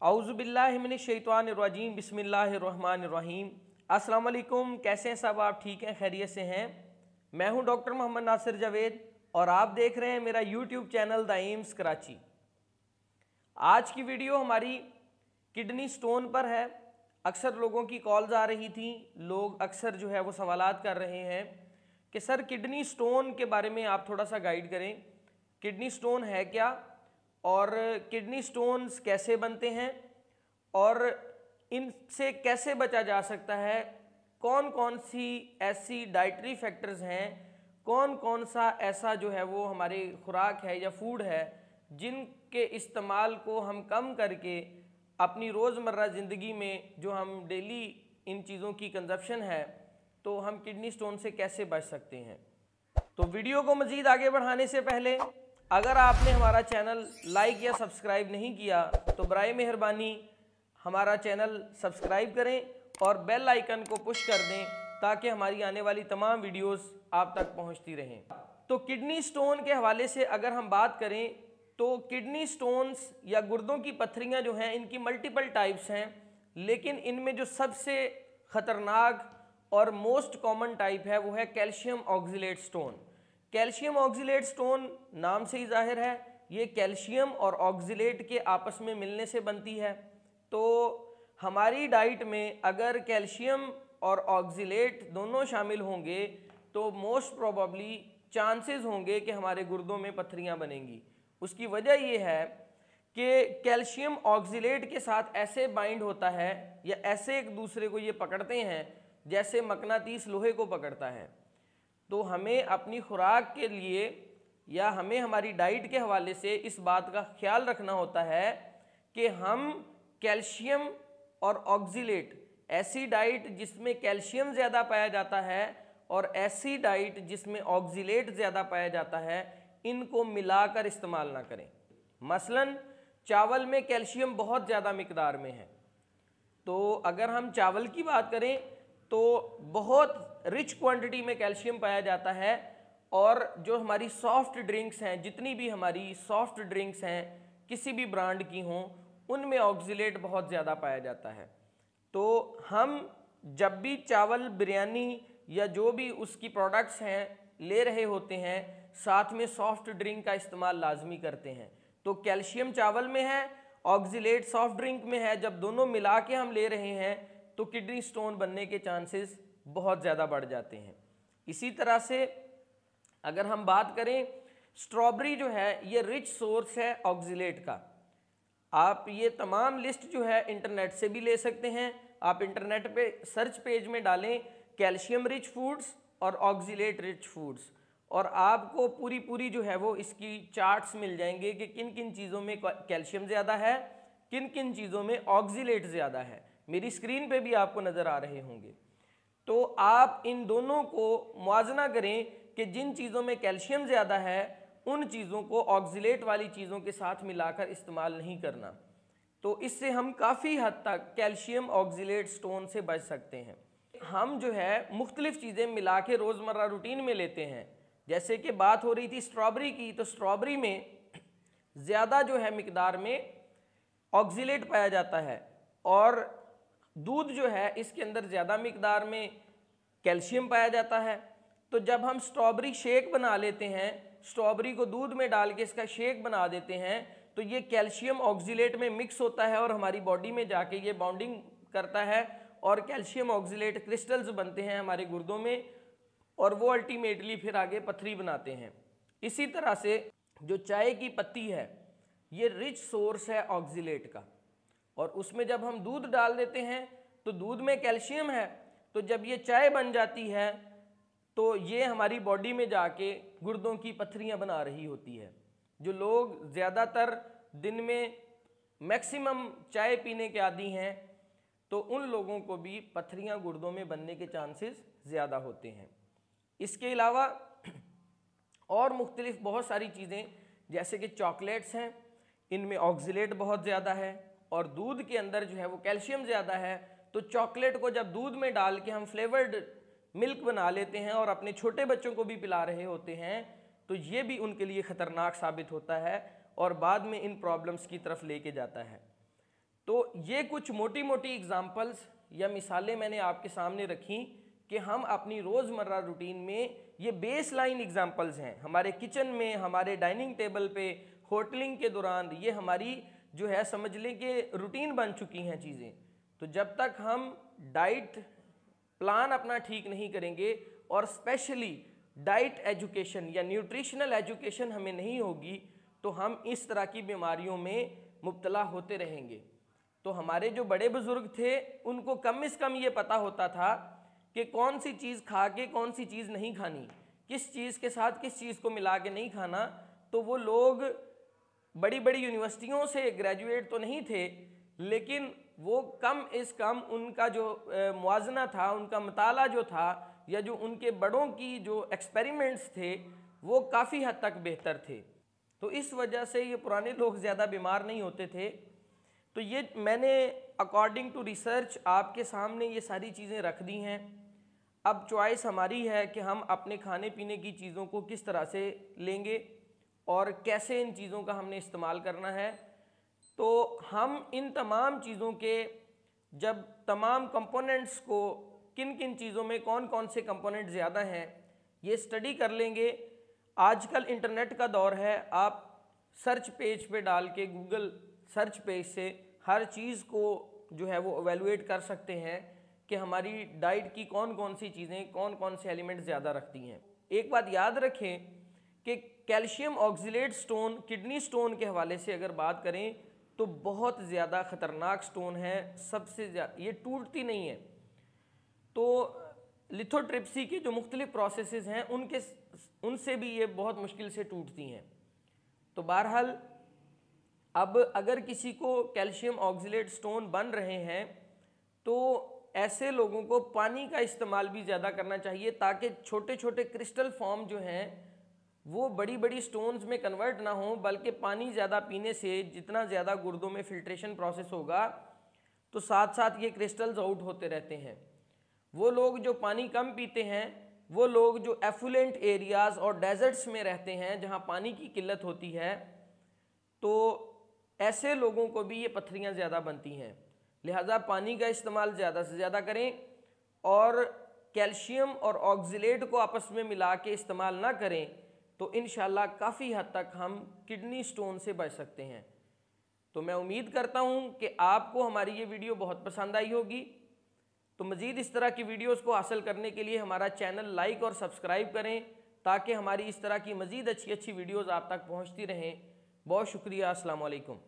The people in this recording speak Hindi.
औज़ुबिल्लाहि मिनश्शैतानिर्रजीम बिस्मिल्लाहिर्रहमानिर्रहीम। अस्सलाम वालेकुम, कैसे हैं सब? आप ठीक हैं, खैरियत से हैं? मैं हूं डॉक्टर मोहम्मद नासिर जावेद और आप देख रहे हैं मेरा YouTube channel the AIIMS Karachi. आज की वीडियो हमारी किडनी स्टोन पर है। अक्सर लोगों की कॉल्स आ रही थी, लोग अक्सर जो है वो सवालात कर रहे हैं कि सर किडनी स्टोन के बारे में आप थोड़ा सा गाइड करें। किडनी स्टोन है क्या और किडनी स्टोन्स कैसे बनते हैं और इनसे कैसे बचा जा सकता है, कौन कौन सी ऐसी डाइटरी फैक्टर्स हैं, कौन कौन सा ऐसा जो है वो हमारी खुराक है या फूड है जिनके इस्तेमाल को हम कम करके अपनी रोज़मर्रा ज़िंदगी में जो हम डेली इन चीज़ों की कंजप्शन है तो हम किडनी स्टोन से कैसे बच सकते हैं। तो वीडियो को मज़ीद आगे बढ़ाने से पहले अगर आपने हमारा चैनल लाइक या सब्सक्राइब नहीं किया तो बराए मेहरबानी हमारा चैनल सब्सक्राइब करें और बेल आइकन को पुश कर दें ताकि हमारी आने वाली तमाम वीडियोस आप तक पहुंचती रहें। तो किडनी स्टोन के हवाले से अगर हम बात करें तो किडनी स्टोन्स या गुर्दों की पत्थरियां जो हैं इनकी मल्टीपल टाइप्स हैं, लेकिन इनमें जो सबसे ख़तरनाक और मोस्ट कॉमन टाइप है वो है calcium oxalate stone. Calcium oxalate stone नाम से ही जाहिर है, ये कैल्शियम और ऑक्जिलेट के आपस में मिलने से बनती है। तो हमारी डाइट में अगर कैल्शियम और ऑक्जिलेट दोनों शामिल होंगे तो मोस्ट प्रोबेबली चांसेस होंगे कि हमारे गुर्दों में पत्थरियां बनेंगी। उसकी वजह ये है कि कैल्शियम ऑक्जिलेट के साथ ऐसे बाइंड होता है या ऐसे एक दूसरे को ये पकड़ते हैं जैसे मकनातीस लोहे को पकड़ता है। तो हमें अपनी खुराक के लिए या हमें हमारी डाइट के हवाले से इस बात का ख्याल रखना होता है कि हम कैल्शियम और ऑक्जिलेट, ऐसी डाइट जिसमें कैल्शियम ज़्यादा पाया जाता है और ऐसी डाइट जिसमें ऑक्जिलेट ज़्यादा पाया जाता है, इनको मिलाकर इस्तेमाल ना करें। मसलन चावल में कैल्शियम बहुत ज़्यादा मिकदार में है, तो अगर हम चावल की बात करें तो बहुत रिच क्वांटिटी में कैल्शियम पाया जाता है। और जो हमारी सॉफ्ट ड्रिंक्स हैं, जितनी भी हमारी सॉफ्ट ड्रिंक्स हैं किसी भी ब्रांड की हों, उनमें ऑक्जिलेट बहुत ज़्यादा पाया जाता है। तो हम जब भी चावल, बिरयानी या जो भी उसकी प्रोडक्ट्स हैं ले रहे होते हैं, साथ में सॉफ्ट ड्रिंक का इस्तेमाल लाजमी करते हैं। तो कैल्शियम चावल में है, ऑक्जिलेट सॉफ्ट ड्रिंक में है, जब दोनों मिला के हम ले रहे हैं तो किडनी स्टोन बनने के चांसेस बहुत ज़्यादा बढ़ जाते हैं। इसी तरह से अगर हम बात करें, स्ट्रॉबेरी जो है ये रिच सोर्स है ऑक्जिलेट का। आप ये तमाम लिस्ट जो है इंटरनेट से भी ले सकते हैं। आप इंटरनेट पे सर्च पेज में डालें कैल्शियम रिच फूड्स और ऑक्जिलेट रिच फूड्स और आपको पूरी जो है वो इसकी चार्ट्स मिल जाएंगे कि किन किन चीज़ों में कैल्शियम ज़्यादा है, किन किन चीज़ों में ऑक्जिलेट ज़्यादा है। मेरी स्क्रीन पे भी आपको नज़र आ रहे होंगे। तो आप इन दोनों को मुआजना करें कि जिन चीज़ों में कैल्शियम ज़्यादा है उन चीज़ों को ऑक्जिलेट वाली चीज़ों के साथ मिलाकर इस्तेमाल नहीं करना। तो इससे हम काफ़ी हद तक कैल्शियम ऑक्जिलेट स्टोन से बच सकते हैं। हम जो है मुख्तलिफ़ चीज़ें मिला के रोज़मर्रा रूटीन में लेते हैं। जैसे कि बात हो रही थी स्ट्रॉबेरी की, तो स्ट्रॉबेरी में ज़्यादा जो है मिकदार में ऑक्जिलेट पाया जाता है और दूध जो है इसके अंदर ज़्यादा मिकदार में कैल्शियम पाया जाता है। तो जब हम स्ट्रॉबेरी शेक बना लेते हैं, स्ट्रॉबेरी को दूध में डाल के इसका शेक बना देते हैं, तो ये कैल्शियम ऑक्जिलेट में मिक्स होता है और हमारी बॉडी में जाके ये बॉन्डिंग करता है और कैल्शियम ऑक्जिलेट क्रिस्टल्स बनते हैं हमारे गुर्दों में और वो अल्टीमेटली फिर आगे पथरी बनाते हैं। इसी तरह से जो चाय की पत्ती है ये रिच सोर्स है ऑक्जिलेट का और उसमें जब हम दूध डाल देते हैं तो दूध में कैल्शियम है, तो जब ये चाय बन जाती है तो ये हमारी बॉडी में जाके गुर्दों की पत्थरियां बना रही होती है। जो लोग ज़्यादातर दिन में मैक्सिमम चाय पीने के आदी हैं तो उन लोगों को भी पत्थरियां गुर्दों में बनने के चांसेस ज़्यादा होते हैं। इसके अलावा और मुख्तलिफ बहुत सारी चीज़ें जैसे कि चॉकलेट्स हैं, इनमें ऑक्जिलेट बहुत ज़्यादा है और दूध के अंदर जो है वो कैल्शियम ज़्यादा है। तो चॉकलेट को जब दूध में डाल के हम फ्लेवर्ड मिल्क बना लेते हैं और अपने छोटे बच्चों को भी पिला रहे होते हैं तो ये भी उनके लिए ख़तरनाक साबित होता है और बाद में इन प्रॉब्लम्स की तरफ लेके जाता है। तो ये कुछ मोटी मोटी एग्जांपल्स या मिसालें मैंने आपके सामने रखी कि हम अपनी रोज़मर्रा रूटीन में, ये बेस लाइन एग्जाम्पल्स हैं, हमारे किचन में, हमारे डाइनिंग टेबल पे, होटलिंग के दौरान, ये हमारी जो है समझ लें कि रूटीन बन चुकी हैं चीज़ें। तो जब तक हम डाइट प्लान अपना ठीक नहीं करेंगे और स्पेशली डाइट एजुकेशन या न्यूट्रिशनल एजुकेशन हमें नहीं होगी, तो हम इस तरह की बीमारियों में मुब्तला होते रहेंगे। तो हमारे जो बड़े बुजुर्ग थे उनको कम से कम ये पता होता था कि कौन सी चीज़ खा के कौन सी चीज़ नहीं खानी, किस चीज़ के साथ किस चीज़ को मिला के नहीं खाना। तो वो लोग बड़ी बड़ी यूनिवर्सिटियों से ग्रेजुएट तो नहीं थे, लेकिन वो कम इस कम उनका जो मुआजना था, उनका मताला जो था, या जो उनके बड़ों की जो एक्सपेरिमेंट्स थे वो काफ़ी हद तक बेहतर थे। तो इस वजह से ये पुराने लोग ज़्यादा बीमार नहीं होते थे। तो ये मैंने अकॉर्डिंग टू रिसर्च आपके सामने ये सारी चीज़ें रख दी हैं। अब चॉइस हमारी है कि हम अपने खाने पीने की चीज़ों को किस तरह से लेंगे और कैसे इन चीज़ों का हमने इस्तेमाल करना है। तो हम इन तमाम चीज़ों के जब तमाम कंपोनेंट्स को, किन किन चीज़ों में कौन कौन से कंपोनेंट ज़्यादा हैं, ये स्टडी कर लेंगे। आजकल इंटरनेट का दौर है, आप सर्च पेज पे डाल के, गूगल सर्च पेज से हर चीज़ को जो है वो एवेलुएट कर सकते हैं कि हमारी डाइट की कौन कौन सी चीज़ें, कौन कौन से एलिमेंट ज़्यादा रखती हैं। एक बात याद रखें कि calcium oxalate stone, kidney stone के हवाले से अगर बात करें तो बहुत ज़्यादा ख़तरनाक स्टोन है, सबसे ज़्यादा, ये टूटती नहीं है। तो लिथोट्रिप्सी के जो मुख्तलिफ प्रोसेसेस हैं उनसे भी ये बहुत मुश्किल से टूटती हैं। तो बहरहाल अब अगर किसी को कैल्शियम ऑक्सलेट स्टोन बन रहे हैं तो ऐसे लोगों को पानी का इस्तेमाल भी ज़्यादा करना चाहिए, ताकि छोटे छोटे क्रिस्टल फॉर्म जो हैं वो बड़ी बड़ी स्टोन्स में कन्वर्ट ना हो, बल्कि पानी ज़्यादा पीने से जितना ज़्यादा गुर्दों में फिल्ट्रेशन प्रोसेस होगा तो साथ साथ ये क्रिस्टल्स आउट होते रहते हैं। वो लोग जो पानी कम पीते हैं, वो लोग जो एफुलेंट एरियाज़ और डेजर्ट्स में रहते हैं जहाँ पानी की किल्लत होती है, तो ऐसे लोगों को भी ये पथरियाँ ज़्यादा बनती हैं। लिहाजा पानी का इस्तेमाल ज़्यादा से ज़्यादा करें और कैल्शियम और ऑक्सलेट को आपस में मिला के इस्तेमाल ना करें, तो इंशाल्लाह काफ़ी हद तक हम किडनी स्टोन से बच सकते हैं। तो मैं उम्मीद करता हूँ कि आपको हमारी ये वीडियो बहुत पसंद आई होगी। तो मज़ीद इस तरह की वीडियोस को हासिल करने के लिए हमारा चैनल लाइक और सब्सक्राइब करें, ताकि हमारी इस तरह की मज़ीद अच्छी अच्छी वीडियोस आप तक पहुँचती रहें। बहुत शुक्रिया। अस्सलाम वालेकुम।